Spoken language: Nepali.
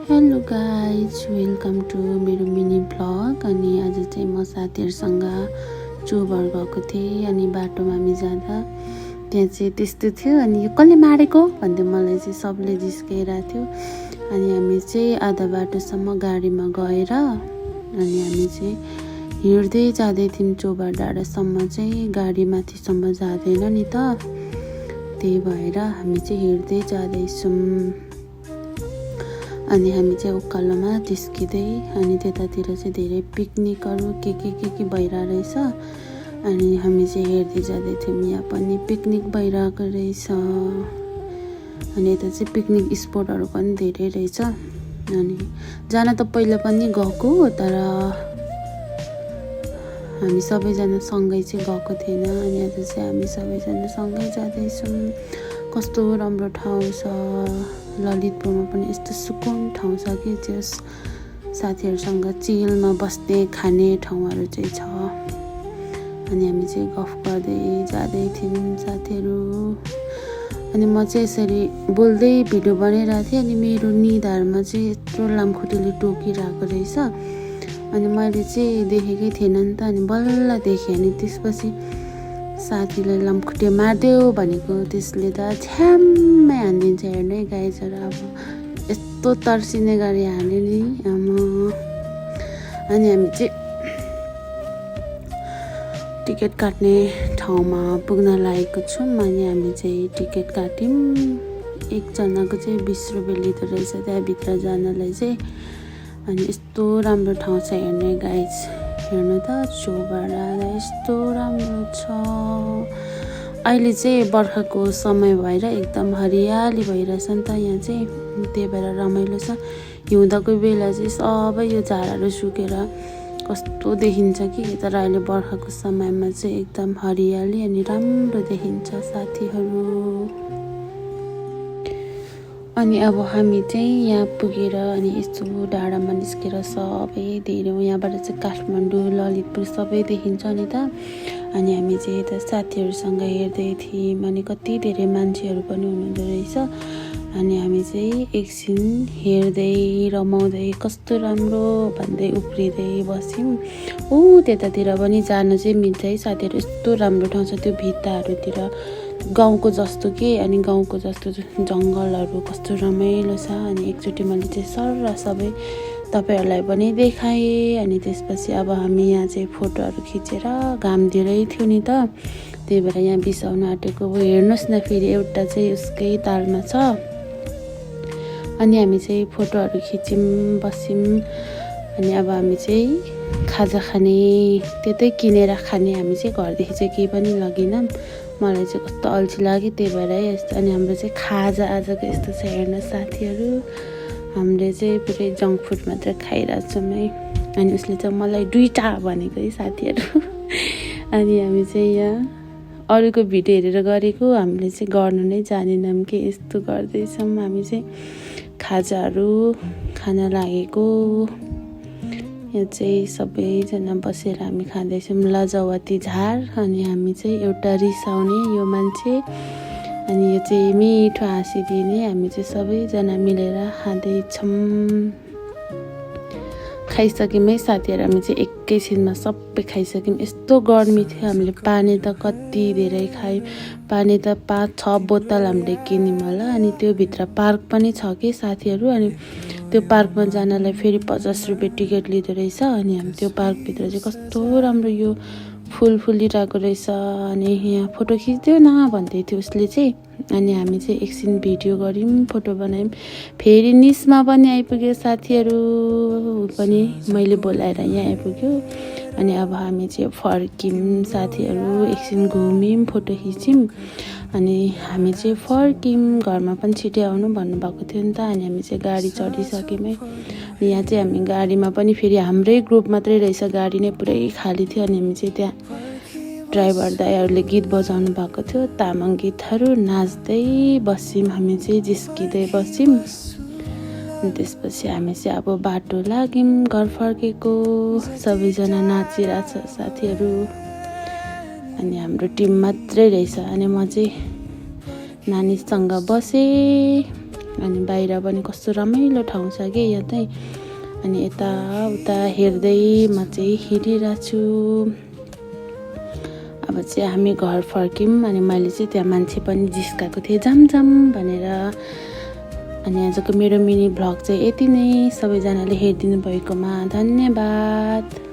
हेलो गाइज, वेलकम टु मेरो मिनी भ्लग। अनि आज चाहिँ म साथीहरूसँग चोबर गएको थिएँ। अनि बाटोमा हामी जाँदा त्यहाँ चाहिँ त्यस्तो थियो। अनि यो कसले मारेको भन्दै मलाई चाहिँ सबले जिस्काइरहेको थियो। अनि हामी चाहिँ आधा बाटोसम्म गाडीमा गएर अनि हामी चाहिँ हिँड्दै जाँदै थियौँ। चोबर डाँडासम्म चाहिँ गाडी माथिसम्म जाँदैन नि त, त्यही भएर हामी चाहिँ हिँड्दै जाँदैछौँ। अनि हामी चाहिँ उकालोमा निस्किँदै अनि त्यतातिर चाहिँ धेरै पिकनिकहरू के भइरहेको रहेछ। अनि हामी चाहिँ हेर्दै जाँदै थियौँ, यहाँ पनि पिकनिक भइरहेको रहेछ। अनि यता चाहिँ पिकनिक स्पटहरू पनि धेरै रहेछ। अनि जान त पहिला पनि गएको, तर हामी सबैजना सँगै चाहिँ गएको थिएन। अनि आज चाहिँ हामी सबैजना सँगै जाँदैछौँ। कस्तो राम्रो ठाउँ छ, ललितपुरमा पनि यस्तो सुकुन ठाउँ छ कि त्यस साथीहरूसँग चिलमा बस्ने खाने ठाउँहरू चाहिँ छ। अनि हामी चाहिँ गफ गर्दै जाँदै थियौँ साथीहरू। अनि म चाहिँ यसरी बोल्दै भिडियो बनाइरहेको थिएँ। अनि मेरो निधारमा चाहिँ यत्रो लामखुट्टेले टोकिरहेको रहेछ। अनि मैले चाहिँ देखेकै थिएन नि त। अनि बल्ल देखेँ। अनि त्यसपछि साथीले लामखुट्टे मारिदेऊ भनेको, त्यसले त छ्याम्मै हानिदिन्छ। हेर्नै गाइजहरू, अब यस्तो तर्सिने गरी हाल्यो नि आमा। अनि हामी चाहिँ टिकट काट्ने ठाउँमा पुग्न लागेको छौँ। अनि हामी चाहिँ टिकट काट्यौँ। एकजनाको चाहिँ 20 रुपियाँ लिँदो रहेछ त्यहाँभित्र जानलाई चाहिँ। अनि यस्तो राम्रो ठाउँ छ हेर्ने गाइज, हेर्नु त चोबर डाँडा यस्तो राम्रो छ। अहिले चाहिँ बर्खाको समय भएर एकदम हरियाली भइरहेछ नि त यहाँ चाहिँ, त्यही भएर रमाइलो छ। हिउँदको बेला चाहिँ सबै यो झारहरू सुकेर कस्तो देखिन्छ कि, तर अहिले बर्खाको समयमा चाहिँ एकदम हरियाली अनि राम्रो देखिन्छ साथीहरू। अनि अब हामी चाहिँ यहाँ पुगेर अनि यस्तो डाँडामा निस्केर सबै धेरै यहाँबाट चाहिँ काठमाडौँ ललितपुर सबै देखिन्छ नि त। अनि हामी चाहिँ यता साथीहरूसँग हेर्दै थियौँ। अनि कति धेरै मान्छेहरू पनि हुनुहुँदो रहेछ। अनि हामी चाहिँ एकछिन हेर्दै रमाउँदै कस्तो राम्रो भन्दै उफ्रिँदै बस्यौँ। त्यतातिर पनि जानु चाहिँ मिल्छ है साथीहरू, यस्तो राम्रो ठाउँ छ त्यो भित्ताहरूतिर, गाउँको जस्तो के। अनि गाउँको जस्तो जङ्गलहरू कस्तो रमाइलो छ। अनि एकचोटि मैले चाहिँ सर सबै तपाईँहरूलाई पनि देखाएँ। अनि त्यसपछि अब हामी यहाँ चाहिँ फोटोहरू खिचेर, घाम धेरै थियो नि त, त्यही भएर यहाँ बिसाउन आँटेको। हेर्नुहोस् न, फेरि एउटा चाहिँ उसकै तालमा छ। अनि हामी चाहिँ फोटोहरू खिच्यौँ, बस्यौँ। अनि अब हामी चाहिँ खाजा खाने, त्यतै किनेर खाने। हामी चाहिँ घरदेखि चाहिँ केही पनि लगिनौँ। मलाई चाहिँ कस्तो अल्छी लाग्यो, त्यही भएर यस्तो। अनि हाम्रो चाहिँ खाजा आजको यस्तो छ हेर्न साथीहरू। हामीले चाहिँ पुरै जङ्क फुड मात्र खाइरहेछौँ है। अनि उसले चाहिँ मलाई 2टा भनेको है साथीहरू। अनि हामी चाहिँ यहाँ अरूको भिडियो हेरेर गरेको, हामीले चाहिँ गर्नु नै जानेनौँ कि यस्तो गर्दैछौँ। हामी चाहिँ खाजाहरू खान लागेको। यहाँ चाहिँ सबैजना बसेर हामी खाँदैछौँ लजवती झार। अनि हामी चाहिँ एउटा रिसाउने यो मान्छे, अनि यो चाहिँ मिठो हाँसिदिने। हामी चाहिँ सबैजना मिलेर खाँदैछौँ। खाइसक्यौँ है साथीहरू, हामी चाहिँ एकैछिनमा सबै खाइसक्यौँ। यस्तो गर्मी थियो, हामीले पानी त कति धेरै खायौँ। पानी त 5-6 बोतल हामीले किन्यौँ होला। अनि त्यो भित्र पार्क पनि छ कि साथीहरू। अनि त्यो पार्कमा जानलाई फेरि 50 रुपियाँ टिकट लिँदो रहेछ। अनि हामी त्यो पार्कभित्र चाहिँ कस्तो राम्रो यो फुल फुलिरहेको रहेछ। अनि यहाँ फोटो खिच्दियो न भन्दै थियो उसले चाहिँ। अनि हामी चाहिँ एकछिन भिडियो गऱ्यौँ, फोटो बनायौँ। फेरि निस्मा पनि आइपुग्यो साथीहरू, पनि मैले बोलाएर यहाँ आइपुग्यो। अनि अब हामी चाहिँ फर्क्यौँ साथीहरू, एकछिन घुम्यौँ, फोटो खिच्यौँ। अनि हामी चाहिँ फर्क्यौँ, घरमा पनि छिटै आउनु भन्नुभएको थियो नि त। अनि हामी चाहिँ गाडी चढिसक्यौँ है। अनि यहाँ चाहिँ हामी गाडीमा पनि फेरि हाम्रै ग्रुप मात्रै रहेछ, गाडी नै पुरै खाली थियो। अनि हामी चाहिँ त्यहाँ ड्राइभर दाइहरूले गीत बजाउनु भएको थियो, तामाङ गीतहरू, नाच्दै बस्यौँ। हामी चाहिँ जिस्किँदै बस्यौँ। अनि त्यसपछि हामी चाहिँ अब बाटो लाग्यौँ घर फर्केको। सबैजना नाचिरहेछ साथीहरू। अनि हाम्रो टिम मात्रै रहेछ। अनि म चाहिँ नानीसँग बसेँ। अनि बाहिर पनि कस्तो रमाइलो ठाउँ छ कि यहाँ चाहिँ। अनि यताउता हेर्दै म चाहिँ हिँडिरहेको छु। अब चाहिँ हामी घर फर्क्यौँ। अनि मैले चाहिँ त्यहाँ मान्छे पनि जिस्काएको थिएँ जाम भनेर। अनि आजको मेरो मिनी भ्लग चाहिँ यति नै। सबैजनाले हेरिदिनु भएकोमा धन्यवाद।